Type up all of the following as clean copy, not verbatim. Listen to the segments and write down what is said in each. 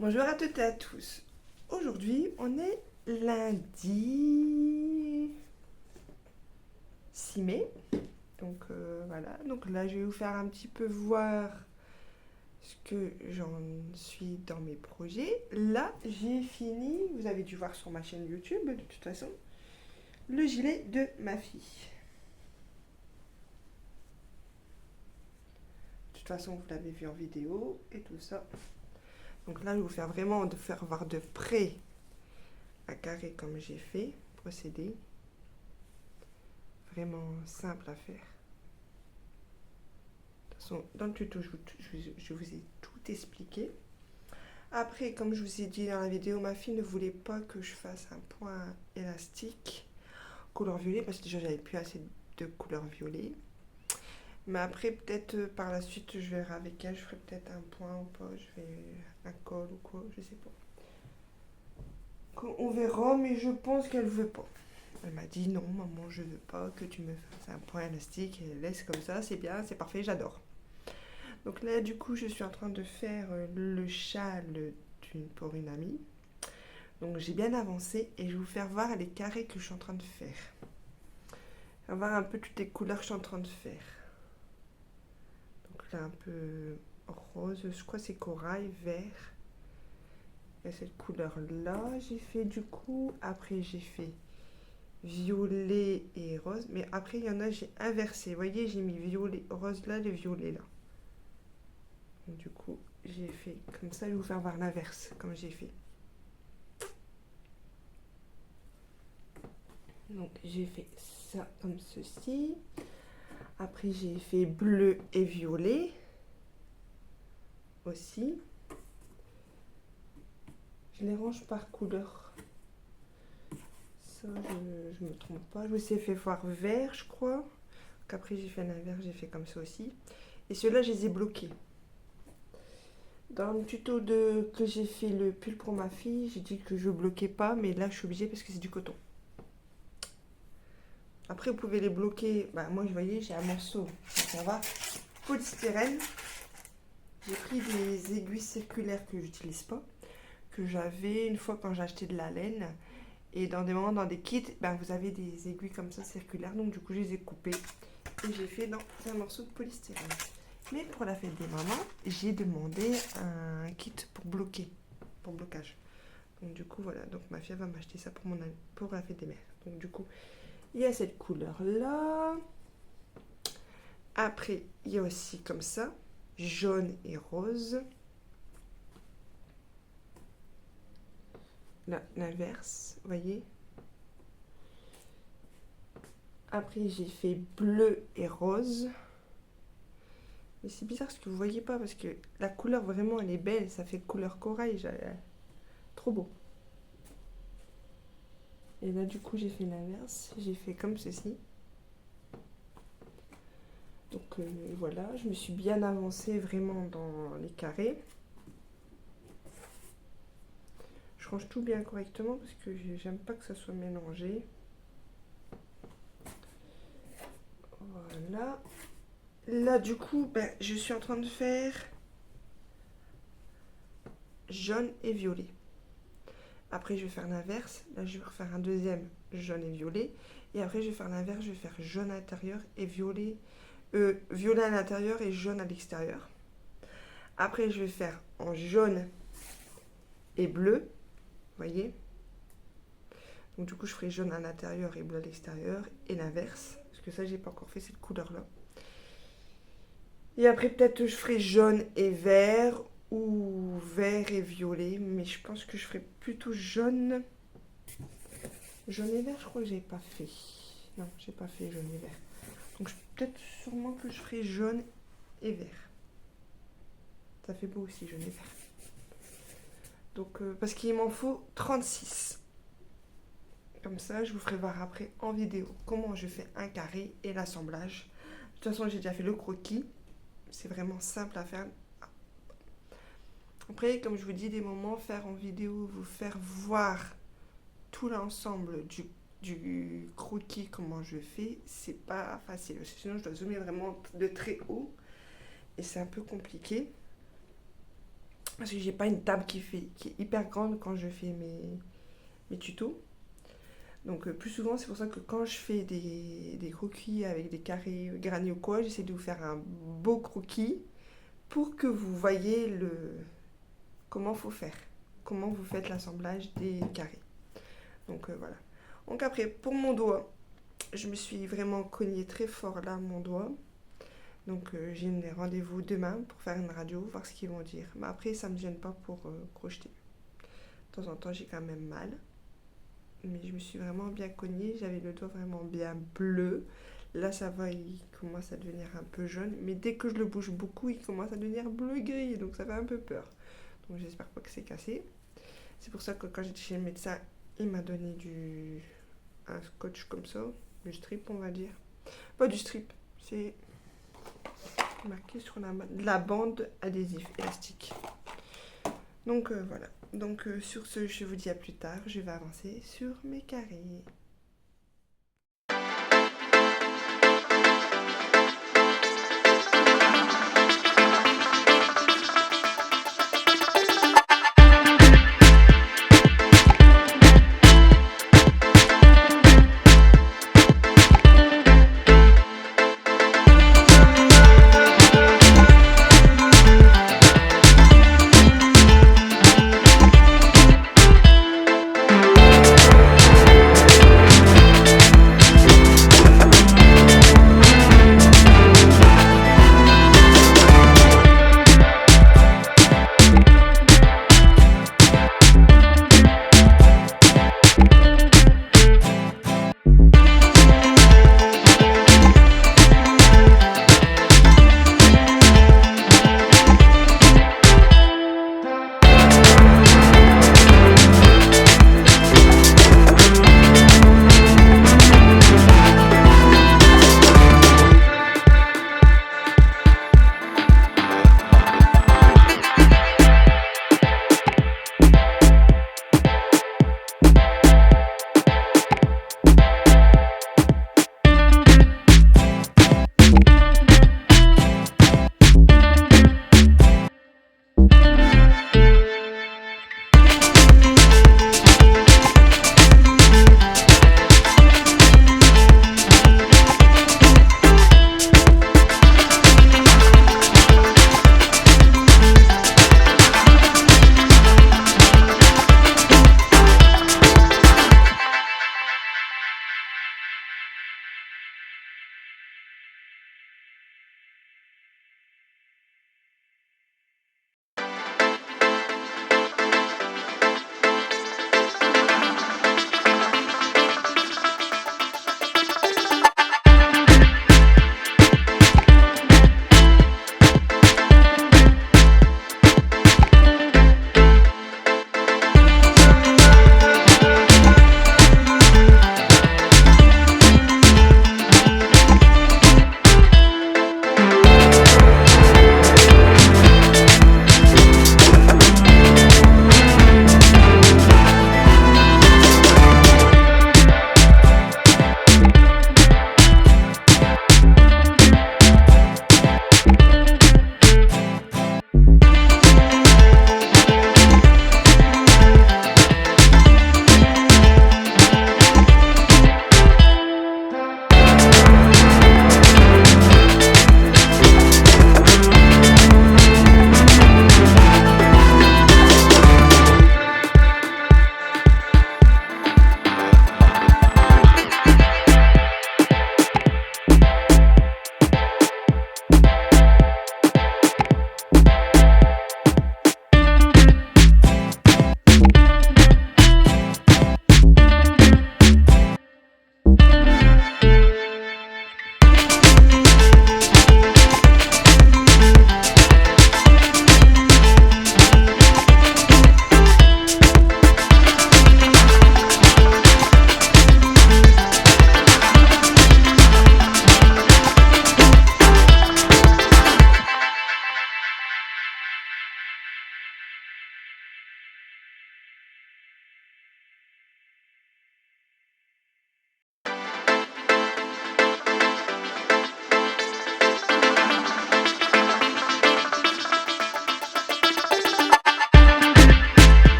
Bonjour à toutes et à tous. Aujourd'hui, on est lundi 6 mai. Donc voilà. Donc là, je vais vous faire un petit peu voir ce que j'en suis dans mes projets. Là, j'ai fini, vous avez dû voir sur ma chaîne YouTube de toute façon, le gilet de ma fille. De toute façon, vous l'avez vu en vidéo et tout ça. Donc là, je vais vous faire vraiment de faire voir de près un carré comme j'ai fait, procédé. Vraiment simple à faire. De toute façon, dans le tuto, je vous ai tout expliqué. Après, comme je vous ai dit dans la vidéo, ma fille ne voulait pas que je fasse un point élastique couleur violet parce que déjà j'avais plus assez de couleur violet. Mais après, peut-être par la suite, je verrai avec elle, je ferai peut-être un point ou pas, je fais un col ou quoi, je sais pas. On verra, mais je pense qu'elle veut pas. Elle m'a dit non, maman, je veux pas que tu me fasses un point élastique et laisse comme ça, c'est bien, c'est parfait, j'adore. Donc là, du coup, je suis en train de faire le châle pour une amie. Donc j'ai bien avancé et je vais vous faire voir les carrés que je suis en train de faire. On va voir un peu toutes les couleurs que je suis en train de faire. Donc là, un peu rose, je crois que c'est corail, vert. Et cette couleur-là, j'ai fait du coup. Après, j'ai fait violet et rose. Mais après, il y en a, j'ai inversé. Vous voyez, j'ai mis violet, rose là, le violet là. Donc, du coup, j'ai fait comme ça. Je vais vous faire voir l'inverse, comme j'ai fait. Donc, j'ai fait ça comme ceci. Après, j'ai fait bleu et violet aussi. Je les range par couleur. Ça, je me trompe pas. Je vous ai fait voir vert, je crois. Qu'après, j'ai fait l'inverse, j'ai fait comme ça aussi. Et ceux-là, je les ai bloqués. Dans le tuto que j'ai fait le pull pour ma fille, j'ai dit que je ne bloquais pas, mais là, je suis obligée parce que c'est du coton. Après, vous pouvez les bloquer. Bah, moi, vous voyez, j'ai un morceau. Ça va. Polystyrène. J'ai pris des aiguilles circulaires que j'utilise pas, que j'avais une fois quand j'ai acheté de la laine. Et dans des moments, dans des kits, ben, vous avez des aiguilles comme ça circulaires. Donc, du coup, je les ai coupées. Et j'ai fait dans un morceau de polystyrène. Mais pour la fête des mamans, j'ai demandé un kit pour bloquer, pour blocage. Donc du coup, voilà. Donc ma fille va m'acheter ça pour la fête des mères. Donc du coup, il y a cette couleur-là. Après, il y a aussi comme ça, jaune et rose. Là, l'inverse, vous voyez. Après, j'ai fait bleu et rose. Mais c'est bizarre ce que vous voyez pas parce que la couleur vraiment elle est belle, ça fait couleur corail, trop beau. Et là du coup j'ai fait l'inverse, j'ai fait comme ceci. Donc voilà, je me suis bien avancée vraiment dans les carrés. Je range tout bien correctement parce que j'aime pas que ça soit mélangé. Voilà. Là du coup, ben, je suis en train de faire jaune et violet. Après je vais faire l'inverse. Là je vais refaire un deuxième jaune et violet. Et après je vais faire l'inverse, je vais faire jaune à l'intérieur et violet. Violet à l'intérieur et jaune à l'extérieur. Après je vais faire en jaune et bleu. Vous voyez. Donc du coup je ferai jaune à l'intérieur et bleu à l'extérieur. Et l'inverse. Parce que ça j'ai pas encore fait cette couleur là. Et après peut-être je ferai jaune et vert. Ou vert et violet. Mais je pense que je ferai plutôt jaune. Jaune et vert je crois que j'ai pas fait. Non j'ai pas fait jaune et vert. Donc peut-être sûrement que je ferai jaune et vert. Ça fait beau aussi jaune et vert. Donc parce qu'il m'en faut 36. Comme ça, je vous ferai voir après en vidéo comment je fais un carré et l'assemblage. De toute façon, j'ai déjà fait le croquis. C'est vraiment simple à faire. Après, comme je vous dis, des moments, faire en vidéo, vous faire voir tout l'ensemble du croquis, comment je fais, c'est pas facile. Sinon, je dois zoomer vraiment de très haut. Et c'est un peu compliqué. Parce que j'ai pas une table qui est hyper grande quand je fais mes tutos. Donc plus souvent, c'est pour ça que quand je fais des croquis avec des carrés granits ou quoi, j'essaie de vous faire un beau croquis pour que vous voyez comment faut faire, comment vous faites l'assemblage des carrés. Donc voilà. Donc après, pour mon doigt, je me suis vraiment cogné très fort là, mon doigt. Donc j'ai un rendez-vous demain pour faire une radio, voir ce qu'ils vont dire. Mais après, ça ne me gêne pas pour crocheter. De temps en temps, j'ai quand même mal. Mais je me suis vraiment bien cognée. J'avais le doigt vraiment bien bleu. Là, ça va, il commence à devenir un peu jaune. Mais dès que je le bouge beaucoup, il commence à devenir bleu-gris. Donc ça fait un peu peur. Donc j'espère pas que c'est cassé. C'est pour ça que quand j'étais chez le médecin, il m'a donné un scotch comme ça. Du strip, on va dire. Pas du strip, c'est marqué sur la bande adhésive élastique. Donc voilà. Donc sur ce, je vous dis à plus tard. Je vais avancer sur mes carrés.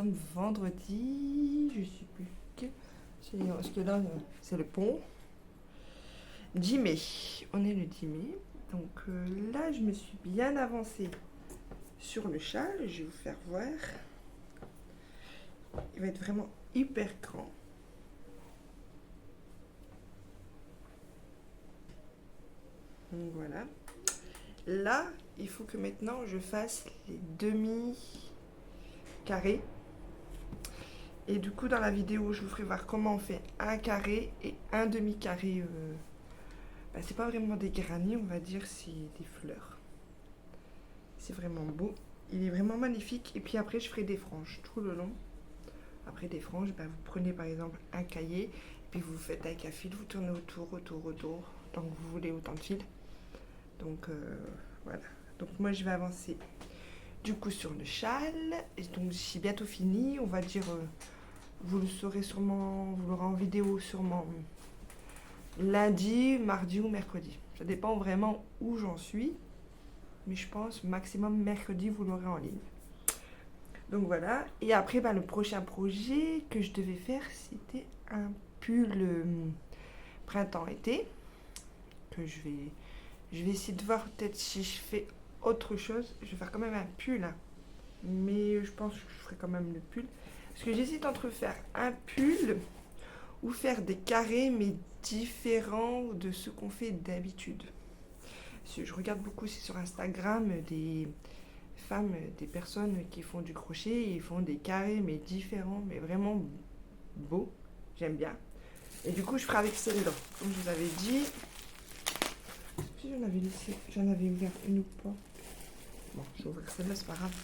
sommes vendredi, je sais plus parce que là c'est le pont. 10 mai, on est le 10 mai. Donc là je me suis bien avancée sur le châle, je vais vous faire voir. Il va être vraiment hyper grand. Donc voilà. Là, il faut que maintenant je fasse les demi-carrés. Et du coup, dans la vidéo, je vous ferai voir comment on fait un carré et un demi-carré. C'est pas vraiment des granits, on va dire, c'est des fleurs. C'est vraiment beau. Il est vraiment magnifique. Et puis après, je ferai des franges tout le long. Après des franges, vous prenez par exemple un cahier, et puis vous faites avec un fil, vous tournez autour, tant que vous voulez, autant de fils. Donc voilà. Donc moi, je vais avancer du coup sur le châle. Et donc j'ai bientôt fini, on va dire, vous le saurez sûrement, vous l'aurez en vidéo sûrement lundi, mardi ou mercredi. Ça dépend vraiment où j'en suis. Mais je pense maximum mercredi, vous l'aurez en ligne. Donc voilà. Et après, le prochain projet que je devais faire, c'était un pull printemps-été. Que je vais essayer de voir peut-être si je fais autre chose. Je vais faire quand même un pull. Hein. Mais je pense que je ferai quand même le pull. Parce que j'hésite entre faire un pull ou faire des carrés, mais différents de ce qu'on fait d'habitude. Je regarde beaucoup aussi sur Instagram des femmes, des personnes qui font du crochet et ils font des carrés, mais différents, mais vraiment beaux. J'aime bien. Et du coup, je ferai avec celle-là. Comme je vous avais dit. Si j'en avais ouvert une ou pas. Bon, je vais ouvrir celle-là, c'est pas grave.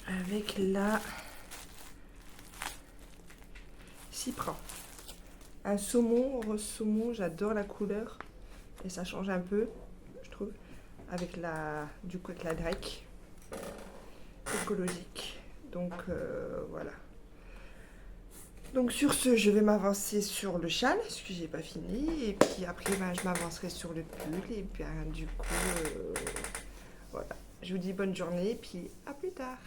Avec la Cypra. Un saumon, rose saumon, j'adore la couleur. Et ça change un peu, je trouve. Avec la Drake. Écologique. Donc voilà. Donc sur ce, je vais m'avancer sur le châle, parce que j'ai pas fini. Et puis après, je m'avancerai sur le pull. Et puis du coup, voilà. Je vous dis bonne journée, et puis à plus tard.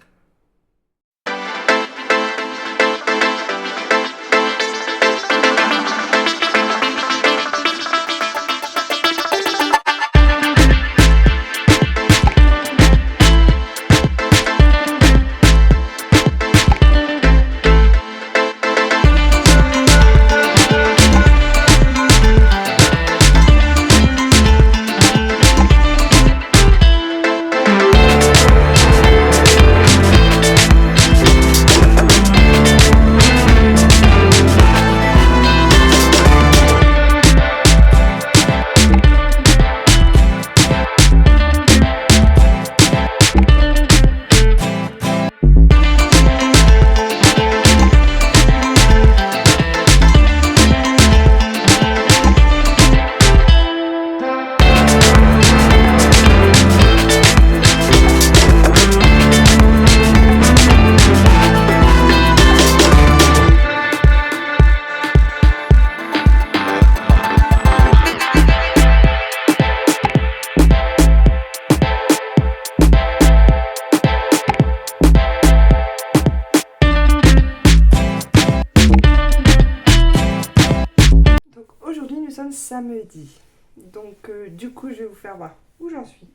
Samedi. Donc du coup je vais vous faire voir où j'en suis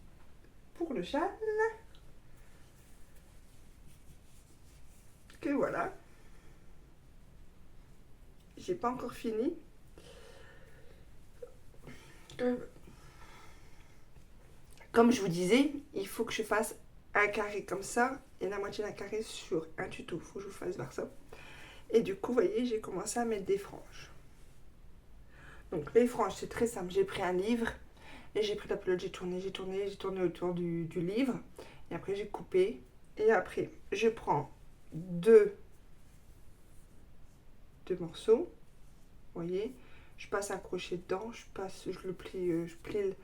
pour le châle. Que voilà. J'ai pas encore fini. Comme je vous disais, il faut que je fasse un carré comme ça et la moitié d'un carré sur un tuto. Il faut que je vous fasse voir ça. Et du coup, vous voyez, j'ai commencé à mettre des franges. Donc les franges, c'est très simple. J'ai pris un livre et j'ai pris la pelote, j'ai tourné autour du livre. Et après, j'ai coupé. Et après, je prends deux morceaux. Vous voyez, je passe un crochet dedans. Je plie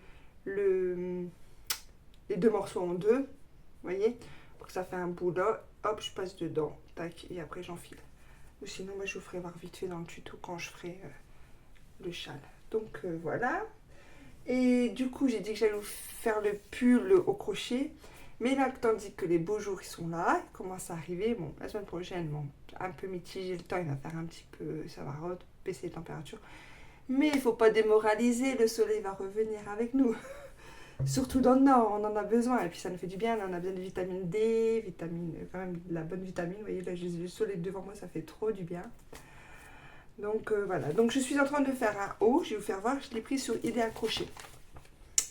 les deux morceaux en deux. Vous voyez, pour que ça fait un bout là. Hop, je passe dedans. Tac, et après, j'enfile. Ou sinon, je vous ferai voir vite fait dans le tuto quand je ferai le châle. Donc voilà. Et du coup, j'ai dit que j'allais vous faire le pull au crochet. Mais là, tandis que les beaux jours, ils sont là, ils commencent à arriver. Bon, la semaine prochaine, bon, un peu mitigé le temps, il va faire un petit peu, ça va baisser les températures. Mais il ne faut pas démoraliser, le soleil va revenir avec nous. Surtout dans le nord, on en a besoin. Et puis ça nous fait du bien, on a besoin de vitamine D, quand même de la bonne vitamine. Vous voyez, là j'ai le soleil devant moi, ça fait trop du bien. Donc voilà, donc je suis en train de faire un haut, je vais vous faire voir, je l'ai pris sur Idéal Crochet.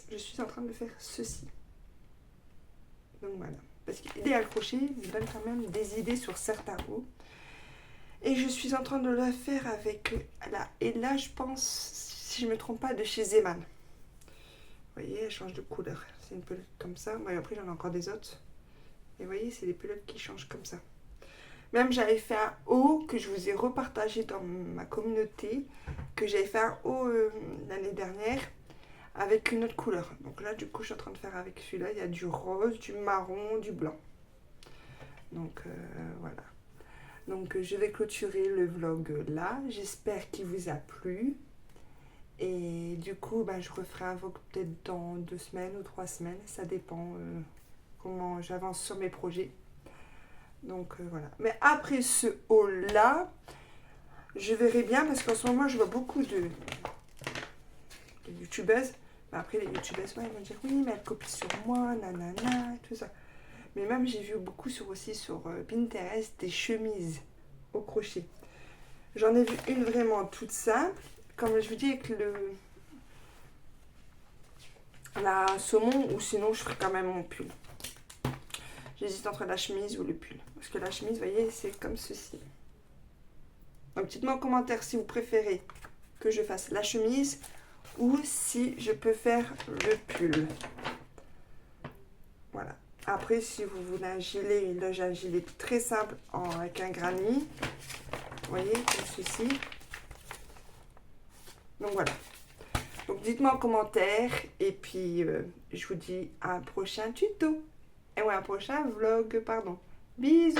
Je suis en train de faire ceci. Donc voilà, parce qu'Idéal Crochet me donne quand même des idées sur certains hauts. Et je suis en train de le faire avec la Ella, je pense, si je ne me trompe pas, de chez Zeman. Vous voyez, elle change de couleur. C'est une pelote comme ça. Bon, après, j'en ai encore des autres. Et vous voyez, c'est des pelotes qui changent comme ça. Même, j'avais fait un haut que je vous ai repartagé dans ma communauté. Que j'avais fait un haut l'année dernière avec une autre couleur. Donc là, du coup, je suis en train de faire avec celui-là. Il y a du rose, du marron, du blanc. Donc, voilà. Donc, je vais clôturer le vlog là. J'espère qu'il vous a plu. Et du coup, je referai un vlog peut-être dans 2 semaines ou 3 semaines. Ça dépend comment j'avance sur mes projets. Donc voilà. Mais après ce haul-là, je verrai bien parce qu'en ce moment, je vois beaucoup de youtubeuses. Mais après, les youtubeuses, ils vont dire oui, mais elle copie sur moi, nanana, tout ça. Mais même, j'ai vu beaucoup aussi sur Pinterest des chemises au crochet. J'en ai vu une vraiment toute simple. Comme je vous dis, avec la saumon, ou sinon je ferai quand même mon pull. J'hésite entre la chemise ou le pull. Parce que la chemise, vous voyez, c'est comme ceci. Donc dites-moi en commentaire si vous préférez que je fasse la chemise ou si je peux faire le pull. Voilà. Après, si vous voulez un gilet, là j'ai un gilet très simple avec un granny. Vous voyez, comme ceci. Donc voilà. Donc dites-moi en commentaire et puis je vous dis à un prochain tuto. Et ouais, un prochain vlog, pardon. Bisous!